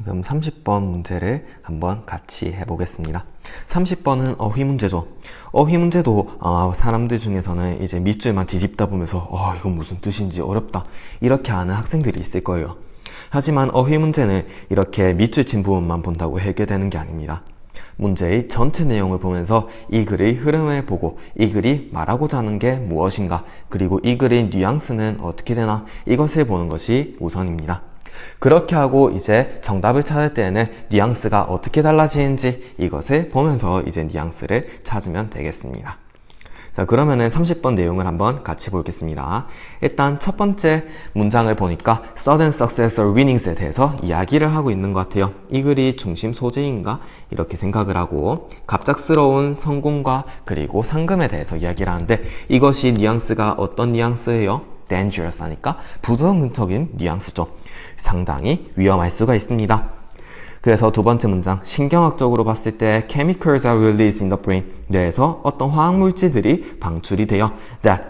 그럼 30번 문제를 한번 같이 해보겠습니다. 30번은 어휘 문제죠. 어휘 문제도 사람들 중에서는 이제 밑줄만 뒤집다 보면서 이건 무슨 뜻인지 어렵다 이렇게 하는 학생들이 있을 거예요. 하지만 어휘 문제는 이렇게 밑줄 친 부분만 본다고 해결되는 게 아닙니다. 문제의 전체 내용을 보면서 이 글의 흐름을 보고 이 글이 말하고자 하는 게 무엇인가, 그리고 이 글의 뉘앙스는 어떻게 되나, 이것을 보는 것이 우선입니다. 그렇게 하고 이제 정답을 찾을 때에는 뉘앙스가 어떻게 달라지는지 이것을 보면서 이제 뉘앙스를 찾으면 되겠습니다. 자, 그러면은 30번 내용을 한번 같이 보겠습니다. 일단 첫 번째 문장을 보니까 sudden success or winnings에 대해서 이야기를 하고 있는 것 같아요. 이 글이 중심 소재인가? 이렇게 생각을 하고 갑작스러운 성공과 그리고 상금에 대해서 이야기를 하는데, 이것이 뉘앙스가 어떤 뉘앙스예요? dangerous 하니까 부정적인 뉘앙스죠. 상당히 위험할 수가 있습니다. 그래서 두 번째 문장, 신경학적으로 봤을 때 chemicals are released in the brain, 뇌에서 어떤 화학물질들이 방출이 돼요.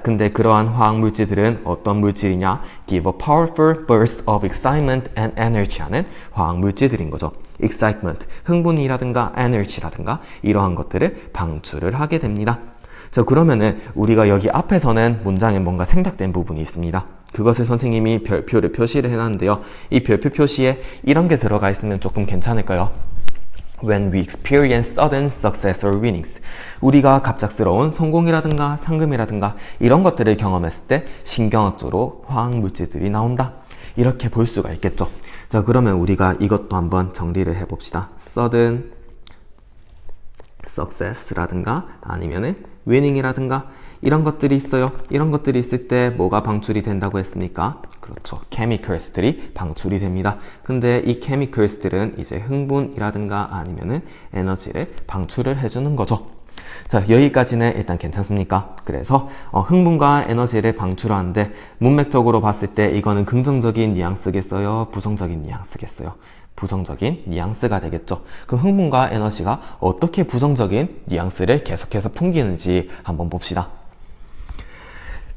근데 그러한 화학물질들은 어떤 물질이냐? give a powerful burst of excitement and energy 하는 화학물질들인 거죠. excitement, 흥분이라든가 energy라든가 이러한 것들을 방출을 하게 됩니다. 자, 그러면은 우리가 여기 앞에서는 문장에 뭔가 생략된 부분이 있습니다. 그것을 선생님이 별표를 표시를 해놨는데요. 이 별표 표시에 이런 게 들어가 있으면 조금 괜찮을까요? When we experience sudden success or winnings, 우리가 갑작스러운 성공이라든가 상금이라든가 이런 것들을 경험했을 때 신경학적으로 화학물질들이 나온다, 이렇게 볼 수가 있겠죠. 자, 그러면 우리가 이것도 한번 정리를 해봅시다. sudden success라든가 아니면은 winning이라든가 이런 것들이 있어요. 이런 것들이 있을 때 뭐가 방출이 된다고 했습니까? 그렇죠. chemicals들이 방출이 됩니다. 근데 이 chemicals들은 이제 흥분이라든가 아니면은 에너지를 방출을 해주는 거죠. 자, 여기까지는 일단 괜찮습니까? 그래서 흥분과 에너지를 방출하는데 문맥적으로 봤을 때 이거는 긍정적인 뉘앙스겠어요? 부정적인 뉘앙스겠어요? 부정적인 뉘앙스가 되겠죠. 그 흥분과 에너지가 어떻게 부정적인 뉘앙스를 계속해서 풍기는지 한번 봅시다.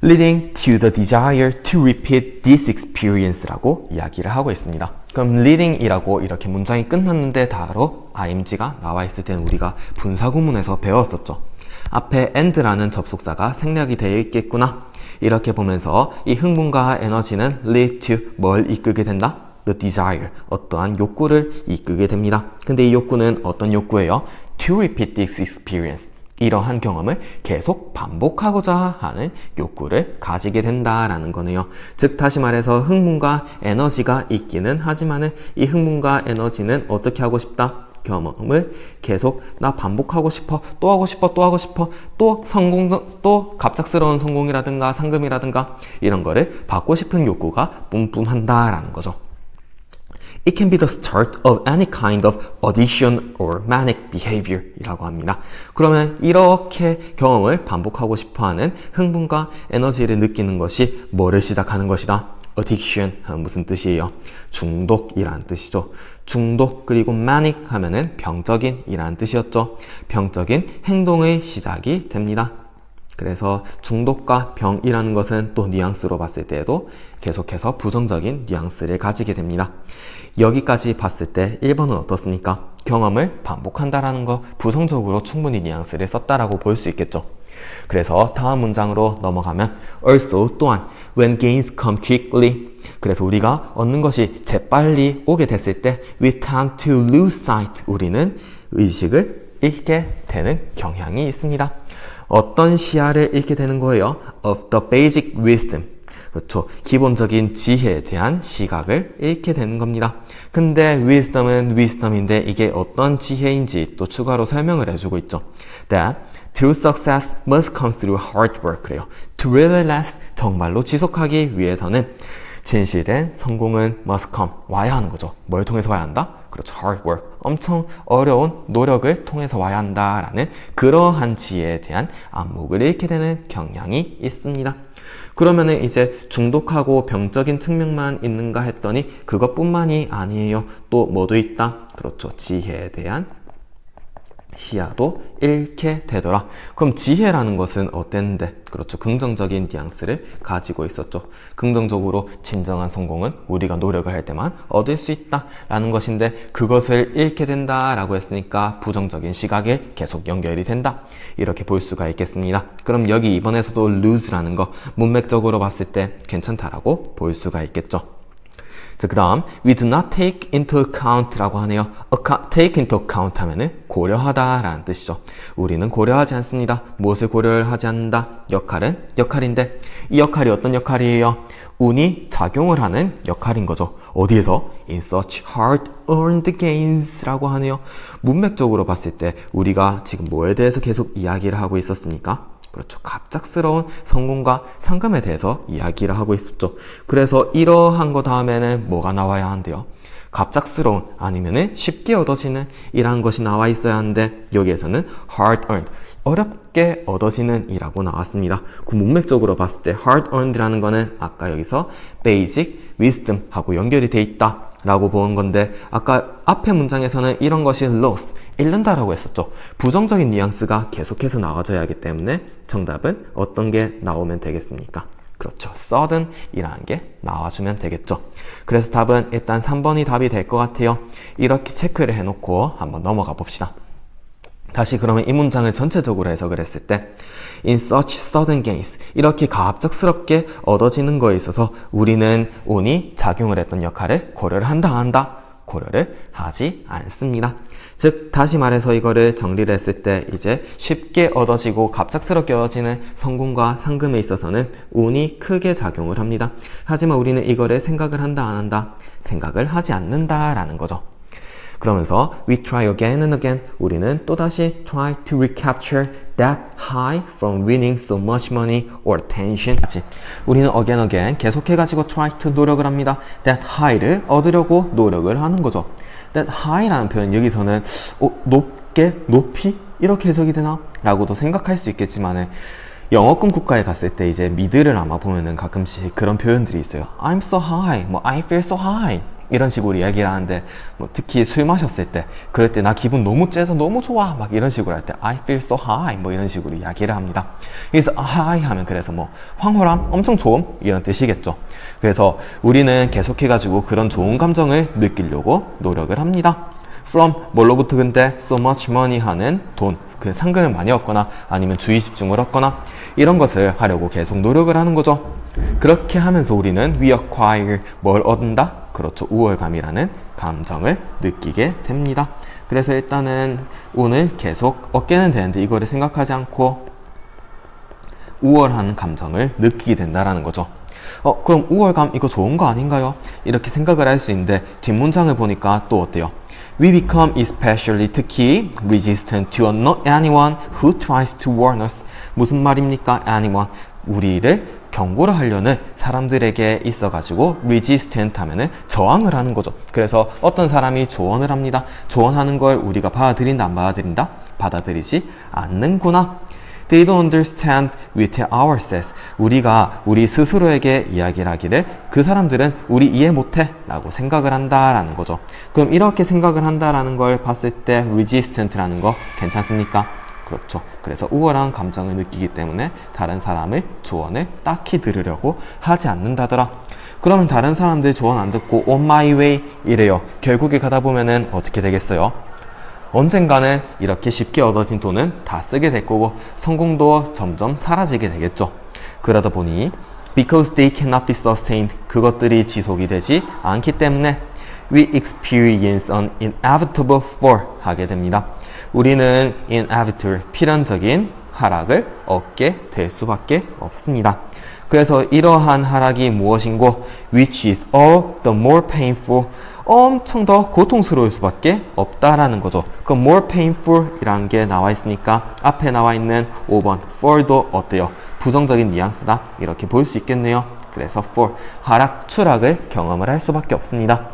leading to the desire to repeat this experience라고 이야기를 하고 있습니다. 그럼 leading이라고 이렇게 문장이 끝났는데 바로 ing가 나와 있을 때는 우리가 분사구문에서 배웠었죠. 앞에 and라는 접속사가 생략이 되어 있겠구나, 이렇게 보면서 이 흥분과 에너지는 lead to 뭘 이끌게 된다? the desire, 어떠한 욕구를 이끌게 됩니다. 근데 이 욕구는 어떤 욕구예요? to repeat this experience, 이러한 경험을 계속 반복하고자 하는 욕구를 가지게 된다라는 거네요. 즉 다시 말해서 흥분과 에너지가 있기는 하지만은 이 흥분과 에너지는 어떻게 하고 싶다? 경험을 계속 나 반복하고 싶어, 또 하고 싶어, 또 하고 싶어, 또 또 갑작스러운 성공이라든가 상금이라든가 이런 거를 받고 싶은 욕구가 뿜뿜한다라는 거죠. It can be the start of any kind of addiction or manic behavior 이라고 합니다. 그러면 이렇게 경험을 반복하고 싶어하는 흥분과 에너지를 느끼는 것이 뭐를 시작하는 것이다? addiction 하면 무슨 뜻이에요? 중독이라는 뜻이죠. 중독, 그리고 manic 하면은 병적인 이라는 뜻이었죠. 병적인 행동의 시작이 됩니다. 그래서 중독과 병이라는 것은 또 뉘앙스로 봤을 때에도 계속해서 부정적인 뉘앙스를 가지게 됩니다. 여기까지 봤을 때 1번은 어떻습니까? 경험을 반복한다라는 거 부정적으로 충분히 뉘앙스를 썼다라고 볼 수 있겠죠. 그래서 다음 문장으로 넘어가면 also 또한 when gains come quickly, 그래서 우리가 얻는 것이 재빨리 오게 됐을 때 we tend to lose sight, 우리는 의식을 잃게 되는 경향이 있습니다. 어떤 시야를 잃게 되는 거예요? of the basic wisdom, 그렇죠. 기본적인 지혜에 대한 시각을 잃게 되는 겁니다. 근데 wisdom은 wisdom인데 이게 어떤 지혜인지 또 추가로 설명을 해주고 있죠. That true success must come through hard work. 그래요. To really last, 정말로 지속하기 위해서는 진실된 성공은 must come, 와야 하는 거죠. 뭘 통해서 와야 한다? 그렇죠. hard work. 엄청 어려운 노력을 통해서 와야 한다라는 그러한 지혜에 대한 안목을 잃게 되는 경향이 있습니다. 그러면은 이제 중독하고 병적인 측면만 있는가 했더니 그것뿐만이 아니에요. 또 뭐도 있다? 그렇죠. 지혜에 대한 시야도 잃게 되더라. 그럼 지혜라는 것은 어땠는데? 그렇죠. 긍정적인 뉘앙스를 가지고 있었죠. 긍정적으로 진정한 성공은 우리가 노력을 할 때만 얻을 수 있다 라는 것인데, 그것을 잃게 된다 라고 했으니까 부정적인 시각에 계속 연결이 된다, 이렇게 볼 수가 있겠습니다. 그럼 여기 이번에서도 lose라는 거 문맥적으로 봤을 때 괜찮다라고 볼 수가 있겠죠. 자, 그 다음 we do not take into account 라고 하네요. take into account 하면은 고려하다 라는 뜻이죠. 우리는 고려하지 않습니다. 무엇을 고려를 하지 않는다? 역할은 역할인데, 이 역할이 어떤 역할이에요? 운이 작용을 하는 역할인 거죠. 어디에서? In such hard-earned gains 라고 하네요. 문맥적으로 봤을 때 우리가 지금 뭐에 대해서 계속 이야기를 하고 있었습니까? 그렇죠. 갑작스러운 성공과 상금에 대해서 이야기를 하고 있었죠. 그래서 이러한 거 다음에는 뭐가 나와야 한대요? 갑작스러운 아니면은 쉽게 얻어지는 이라는 것이 나와 있어야 하는데, 여기에서는 hard earned, 어렵게 얻어지는 이라고 나왔습니다. 그 문맥적으로 봤을 때 hard earned라는 거는 아까 여기서 basic wisdom 하고 연결이 돼 있다 라고 보는 건데, 아까 앞에 문장에서는 이런 것이 lost, 잃는다 라고 했었죠. 부정적인 뉘앙스가 계속해서 나와줘야 하기 때문에 정답은 어떤 게 나오면 되겠습니까? 그렇죠. sudden 이라는 게 나와주면 되겠죠. 그래서 답은 일단 3번이 답이 될 것 같아요. 이렇게 체크를 해놓고 한번 넘어가 봅시다. 다시 그러면 이 문장을 전체적으로 해석을 했을 때 in such sudden gains, 이렇게 갑작스럽게 얻어지는 거에 있어서 우리는 운이 작용을 했던 역할을 고려를 한다, 안 한다? 고려를 하지 않습니다. 즉 다시 말해서 이거를 정리를 했을 때 이제 쉽게 얻어지고 갑작스럽게 얻어지는 성공과 상금에 있어서는 운이 크게 작용을 합니다. 하지만 우리는 이거를 생각을 한다, 안 한다? 생각을 하지 않는다 라는 거죠. 그러면서 we try again and again, 우리는 또다시 try to recapture that high from winning so much money or attention. 우리는 again 계속해가지고 try to 노력을 합니다. that high를 얻으려고 노력을 하는 거죠. that high라는 표현 여기서는 높게, 높이 이렇게 해석이 되나? 라고도 생각할 수 있겠지만은, 영어권 국가에 갔을 때 이제 미드를 아마 보면은 가끔씩 그런 표현들이 있어요. I'm so high, 뭐 I feel so high 이런 식으로 이야기를 하는데, 뭐 특히 술 마셨을 때 그럴 때 나 기분 너무 째서 너무 좋아 막 이런 식으로 할 때 I feel so high 뭐 이런 식으로 이야기를 합니다. 그래서 high 하면 그래서 뭐 황홀함, 엄청 좋음 이런 뜻이겠죠. 그래서 우리는 계속해가지고 그런 좋은 감정을 느끼려고 노력을 합니다. from 뭘로부터 근데 so much money 하는 돈, 그 상금을 많이 얻거나 아니면 주의 집중을 얻거나 이런 것을 하려고 계속 노력을 하는 거죠. 그렇게 하면서 우리는 we acquire 뭘 얻는다? 그렇죠. 우월감이라는 감정을 느끼게 됩니다. 그래서 일단은 운을 계속 얻게는 되는데 이거를 생각하지 않고 우월한 감정을 느끼게 된다라는 거죠. 그럼 우월감 이거 좋은 거 아닌가요? 이렇게 생각을 할 수 있는데 뒷문장을 보니까 또 어때요? We become especially 특히 resistant to anyone who tries to warn us. 무슨 말입니까? anyone. 우리를 경고를 하려는 사람들에게 있어가지고 resistant 하면은 저항을 하는 거죠. 그래서 어떤 사람이 조언을 합니다. 조언하는 걸 우리가 받아들인다, 안 받아들인다? 받아들이지 않는구나. They don't understand we tell ourselves. 우리가 우리 스스로에게 이야기를 하기를 그 사람들은 우리 이해 못해 라고 생각을 한다라는 거죠. 그럼 이렇게 생각을 한다라는 걸 봤을 때 resistant라는 거 괜찮습니까? 그렇죠. 그래서 우월한 감정을 느끼기 때문에 다른 사람의 조언을 딱히 들으려고 하지 않는다더라. 그러면 다른 사람들 조언 안 듣고 on my way 이래요. 결국에 가다 보면은 어떻게 되겠어요? 언젠가는 이렇게 쉽게 얻어진 돈은 다 쓰게 될 거고 성공도 점점 사라지게 되겠죠. 그러다 보니 because they cannot be sustained, 그것들이 지속이 되지 않기 때문에 we experience an inevitable fall 하게 됩니다. 우리는 inevitable, 필연적인 하락을 얻게 될 수밖에 없습니다. 그래서 이러한 하락이 무엇인고 which is all the more painful, 엄청 더 고통스러울 수밖에 없다라는 거죠. 그 more painful 이라는 게 나와 있으니까 앞에 나와 있는 5번 fall도 어때요? 부정적인 뉘앙스다 이렇게 볼 수 있겠네요. 그래서 fall, 하락, 추락을 경험을 할 수밖에 없습니다.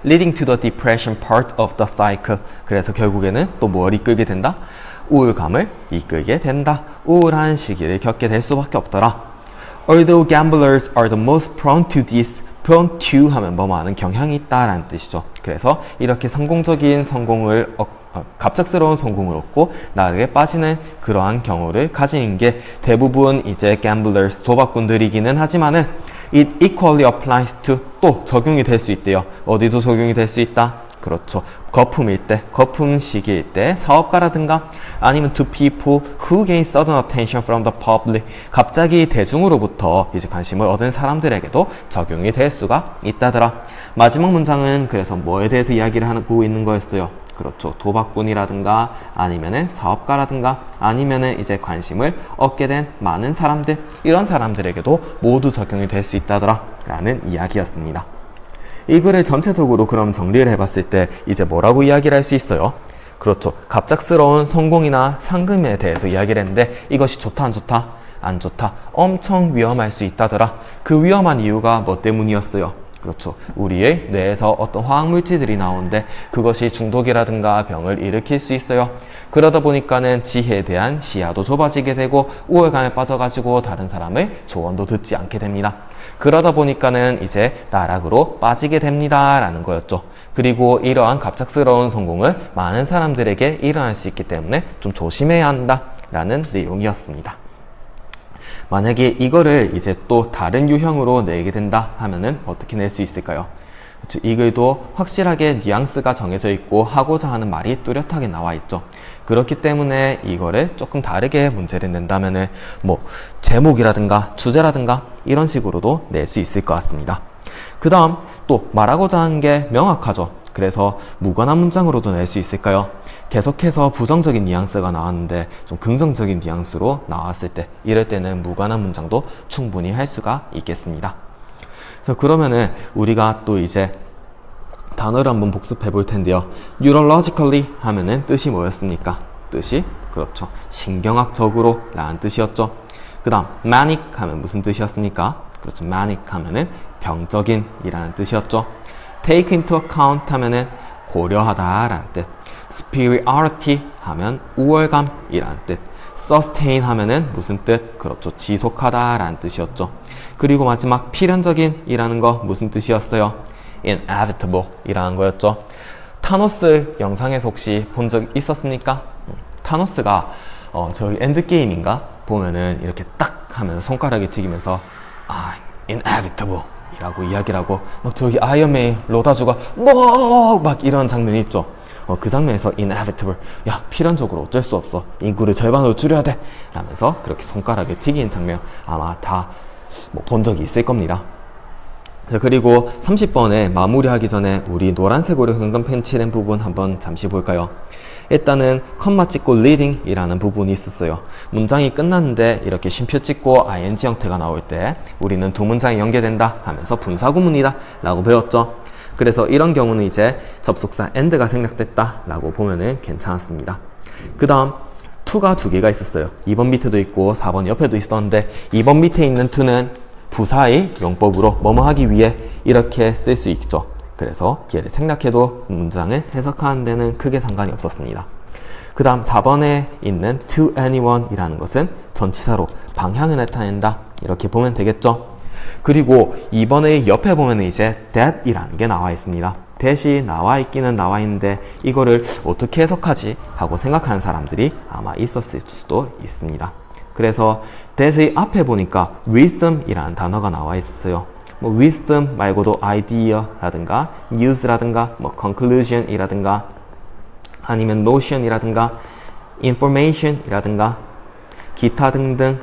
leading to the depression part of the cycle. 그래서 결국에는 또 뭘 이끌게 된다? 우울감을 이끌게 된다. 우울한 시기를 겪게 될 수밖에 없더라. Although gamblers are the most prone to this, prone to 하면 뭐뭐 하는 경향이 있다라는 뜻이죠. 그래서 이렇게 성공적인 성공을 갑작스러운 성공을 얻고 나락에 빠지는 그러한 경우를 가지는 게 대부분 이제 gamblers, 도박꾼들이기는 하지만은 it equally applies to 또 적용이 될 수 있대요. 어디도 적용이 될 수 있다? 그렇죠. 거품일 때, 거품 시기일 때, 사업가라든가 아니면 to people who gain sudden attention from the public 갑자기 대중으로부터 이제 관심을 얻은 사람들에게도 적용이 될 수가 있다더라. 마지막 문장은 그래서 뭐에 대해서 이야기를 하고 있는 거였어요? 그렇죠. 도박꾼이라든가 아니면은 사업가라든가 아니면은 이제 관심을 얻게 된 많은 사람들, 이런 사람들에게도 모두 적용이 될 수 있다더라 라는 이야기였습니다. 이 글을 전체적으로 그럼 정리를 해봤을 때 이제 뭐라고 이야기를 할 수 있어요? 그렇죠. 갑작스러운 성공이나 상금에 대해서 이야기를 했는데 이것이 좋다 안 좋다? 안 좋다. 엄청 위험할 수 있다더라. 그 위험한 이유가 뭐 때문이었어요? 그렇죠. 우리의 뇌에서 어떤 화학물질들이 나오는데 그것이 중독이라든가 병을 일으킬 수 있어요. 그러다 보니까는 지혜에 대한 시야도 좁아지게 되고 우월감에 빠져가지고 다른 사람의 조언도 듣지 않게 됩니다. 그러다 보니까는 이제 나락으로 빠지게 됩니다 라는 거였죠. 그리고 이러한 갑작스러운 성공은 많은 사람들에게 일어날 수 있기 때문에 좀 조심해야 한다 라는 내용이었습니다. 만약에 이거를 이제 또 다른 유형으로 내게 된다 하면은 어떻게 낼 수 있을까요? 그렇죠. 이 글도 확실하게 뉘앙스가 정해져 있고 하고자 하는 말이 뚜렷하게 나와 있죠. 그렇기 때문에 이거를 조금 다르게 문제를 낸다면은 뭐 제목이라든가 주제라든가 이런 식으로도 낼 수 있을 것 같습니다. 그 다음 또 말하고자 하는 게 명확하죠. 그래서 무관한 문장으로도 낼 수 있을까요? 계속해서 부정적인 뉘앙스가 나왔는데 좀 긍정적인 뉘앙스로 나왔을 때 이럴 때는 무관한 문장도 충분히 할 수가 있겠습니다. 그러면은 우리가 또 이제 단어를 한번 복습해 볼 텐데요. neurologically 하면은 뜻이 뭐였습니까? 뜻이 그렇죠. 신경학적으로 라는 뜻이었죠. 그 다음 manic 하면 무슨 뜻이었습니까? 그렇죠. manic 하면은 병적인 이라는 뜻이었죠. take into account 하면은 고려하다 라는 뜻. superiority 하면 우월감 이라는 뜻. sustain 하면은 무슨 뜻? 그렇죠. 지속하다 라는 뜻이었죠. 그리고 마지막 필연적인 이라는 거 무슨 뜻이었어요? inevitable 이라는 거였죠. 타노스 영상에서 혹시 본 적 있었습니까? 타노스가 저기 엔드게임인가? 보면은 이렇게 딱 하면서 손가락이 튀기면서 inevitable 이라고 이야기를 하고 막 저기 아이언맨 로다주가 막 이런 장면이 있죠. 그 장면에서 inevitable 야 필연적으로 어쩔 수 없어 인구를 절반으로 줄여야 돼 라면서 그렇게 손가락을 튀기는 장면 아마 다 본 적이 있을 겁니다. 그리고 30번에 마무리하기 전에 우리 노란색으로 현금펜 칠한 부분 한번 잠시 볼까요? 일단은 컴마 찍고 leading 이라는 부분이 있었어요. 문장이 끝났는데 이렇게 쉼표 찍고 ing 형태가 나올 때 우리는 두 문장이 연계된다 하면서 분사구문이다 라고 배웠죠. 그래서 이런 경우는 이제 접속사 and가 생략됐다 라고 보면은 괜찮았습니다. 그 다음 to가 두 개가 있었어요. 2번 밑에도 있고 4번 옆에도 있었는데 2번 밑에 있는 to는 부사의 용법으로 뭐뭐 하기 위해 이렇게 쓸 수 있죠. 그래서 얘를 생략해도 문장을 해석하는 데는 크게 상관이 없었습니다. 그 다음 4번에 있는 to anyone 이라는 것은 전치사로 방향을 나타낸다 이렇게 보면 되겠죠. 그리고 2번의 옆에 보면 이제 that 이라는 게 나와 있습니다. that이 나와 있기는 나와 있는데 이거를 어떻게 해석하지 하고 생각하는 사람들이 아마 있었을 수도 있습니다. 그래서 that의 앞에 보니까 wisdom 이라는 단어가 나와 있어요. 뭐 wisdom 말고도 idea라든가 news라든가 뭐 conclusion 이라든가 아니면 notion 이라든가 information 이라든가 기타 등등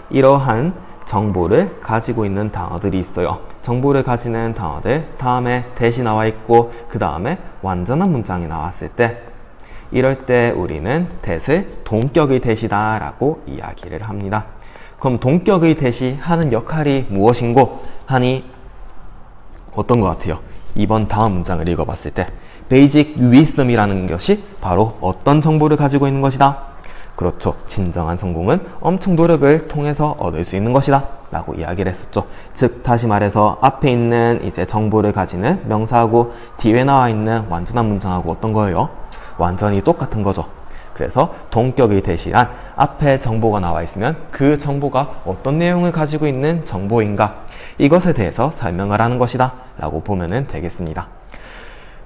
이러한 정보를 가지고 있는 단어들이 있어요. 정보를 가지는 단어들 다음에 that이 나와 있고 그 다음에 완전한 문장이 나왔을 때 이럴 때 우리는 that을 동격의 that이다 라고 이야기를 합니다. 그럼 동격의 that이 하는 역할이 무엇인고 하니 어떤 것 같아요? 이번 다음 문장을 읽어봤을 때 basic wisdom이라는 것이 바로 어떤 정보를 가지고 있는 것이다? 그렇죠. 진정한 성공은 엄청 노력을 통해서 얻을 수 있는 것이다 라고 이야기를 했었죠. 즉 다시 말해서 앞에 있는 이제 정보를 가지는 명사하고 뒤에 나와 있는 완전한 문장하고 어떤 거예요? 완전히 똑같은 거죠. 그래서 동격의 that이란 앞에 정보가 나와 있으면 그 정보가 어떤 내용을 가지고 있는 정보인가 이것에 대해서 설명을 하는 것이다 라고 보면 되겠습니다.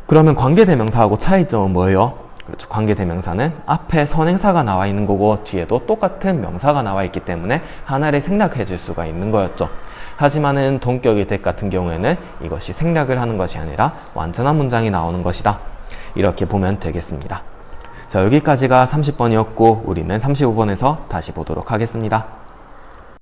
그러면 관계대명사하고 차이점은 뭐예요? 그렇죠. 관계대명사는 앞에 선행사가 나와 있는 거고 뒤에도 똑같은 명사가 나와 있기 때문에 하나를 생략해 줄 수가 있는 거였죠. 하지만은 동격의 댁 같은 경우에는 이것이 생략을 하는 것이 아니라 완전한 문장이 나오는 것이다. 이렇게 보면 되겠습니다. 자, 여기까지가 30번이었고 우리는 35번에서 다시 보도록 하겠습니다.